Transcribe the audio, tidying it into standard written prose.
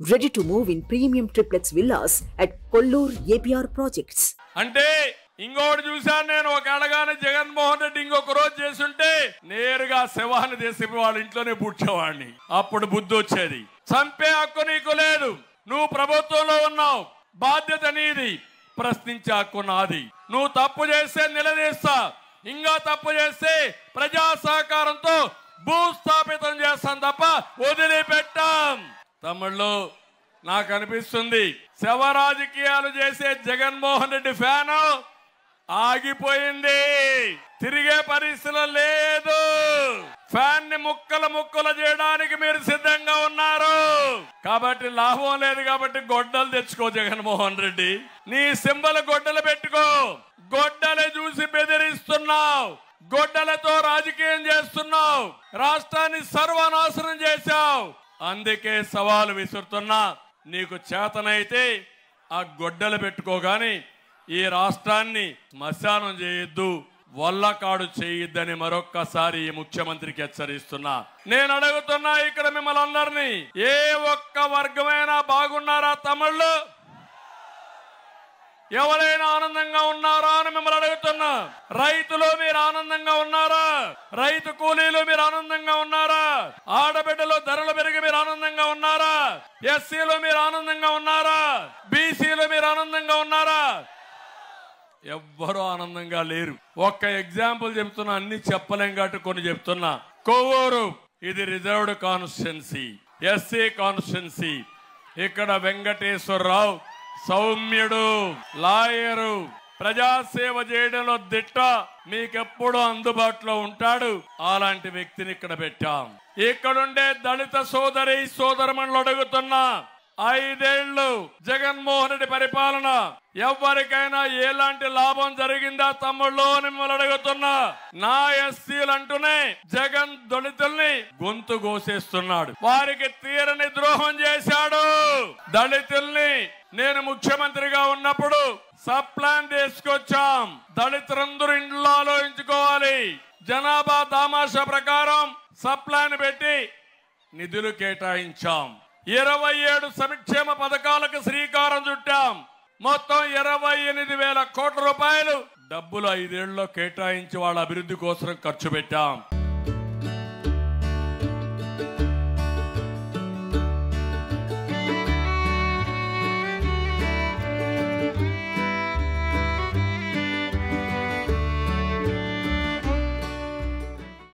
Ready to move in premium triplex villas at Kollur APR projects. అంటే ఇంకోటి చూశాను నేను ఒక అడగానే జగన్మోహన్ రెడ్డి ఇంకొక రోజు చేస్తుంటే నేరుగా శవాన్ని తీసి వాళ్ళ ఇంట్లోనే పుడ్చేవాడిని. అప్పుడు బుద్ధి వచ్చేది. చంపే హక్కు నీకు లేదు. నువ్వు ప్రభుత్వంలో ఉన్నావు, బాధ్యత నీది. ప్రశ్నించే హక్కు నాది. నువ్వు తప్పు చేస్తే నిలదీస్తా, ఇంకా తప్పు చేస్తే ప్రజా సహకారంతో భూస్థాపితం చేస్తాం తప్ప వదిలిపెట్టాం. తమిళ్లో నాకు అనిపిస్తుంది శవ రాజకీయాలు చేసే జగన్మోహన్ రెడ్డి ఫ్యాన్ ఆగిపోయింది. తిరిగే పరిస్థితులు లేదు. ఫ్యాన్ ని ముక్కలు చేయడానికి మీరు సిద్ధంగా ఉన్నారు కాబట్టి లాభం లేదు. కాబట్టి గొడ్డలు తెచ్చుకో జగన్మోహన్ రెడ్డి. నీ సింబల్ గొడ్డలు పెట్టుకో. గొడ్డలు చూసి బెదిరిస్తున్నావు, గొడ్డలతో రాజకీయం చేస్తున్నావు, రాష్ట్రాన్ని సర్వనాశనం చేశావు. అందుకే సవాలు విసురుతున్నా. నీకు చేతనైతే ఆ గొడ్డలు పెట్టుకోగాని ఈ రాష్ట్రాన్ని శ్మశానం చేయొద్దు, వల్లకాడు చేయొద్దని మరొక్కసారి ఈ ముఖ్యమంత్రికి హెచ్చరిస్తున్నా. నేను అడుగుతున్నా ఇక్కడ మిమ్మల్ని అందరినీ, ఏ ఒక్క వర్గమైనా బాగున్నారా? తమిళ్లు ఎవరైనా ఆనందంగా ఉన్నారా అని మిమ్మల్ని అడుగుతున్నా. రైతులు మీరు ఆనందంగా ఉన్నారా? రైతు కూలీలు మీరు ఆనందంగా ఉన్నారా? ఆడబిడ్డలు ధరలు పెరిగి మీరు ఆనందంగా ఉన్నారా? ఎస్సీలు మీరు ఆనందంగా ఉన్నారా? బీసీలు మీరు ఆనందంగా ఉన్నారా? ఎవ్వరూ ఆనందంగా లేరు. ఒక్క ఎగ్జాంపుల్ చెప్తున్నా, అన్ని చెప్పలేం కాబట్టి కొన్ని చెప్తున్నా. కొవ్వూరు ఇది రిజర్వ్డ్ కాన్స్టిట్యున్సీ, ఎస్సీ కాన్స్టిట్యున్సీ. ఇక్కడ వెంకటేశ్వరరావు సౌమ్యుడు, లాయరు, ప్రజాసేవ చేయడంలో దిట్ట, మీకెప్పుడు అందుబాటులో ఉంటాడు. అలాంటి వ్యక్తిని ఇక్కడ పెట్టాం. ఇక్కడుండే దళిత సోదరి సోదరమణులు అడుగుతున్నా, 5 ఏళ్లు జగన్మోహన్ రెడ్డి పరిపాలన ఎవరికైనా ఎలాంటి లాభం జరిగిందా తమ్ముళ్ళు అని మిమ్మల్ని అడుగుతున్నా. నా ఎస్సీలు అంటూనే జగన్ దళితుల్ని గొంతు కోసేస్తున్నాడు. వారికి తీరని ద్రోహం చేశాడు. దళితుల్ని నేను ముఖ్యమంత్రిగా ఉన్నప్పుడు సబ్ ప్లాన్ తీసుకొచ్చాం. దళితులందరూ ఇంట్లో ఆలోచించుకోవాలి. జనాభా దామాషా ప్రకారం సబ్ ప్లాన్ పెట్టి నిధులు కేటాయించాం. 27 సంక్షేమ పథకాలకు శ్రీకారం చుట్టాం. మొత్తం 28,000 కోట్ల రూపాయలు డబ్బులు 5 ఏళ్లలో కేటాయించి వాళ్ళ అభివృద్ధి కోసం ఖర్చు పెట్టాం.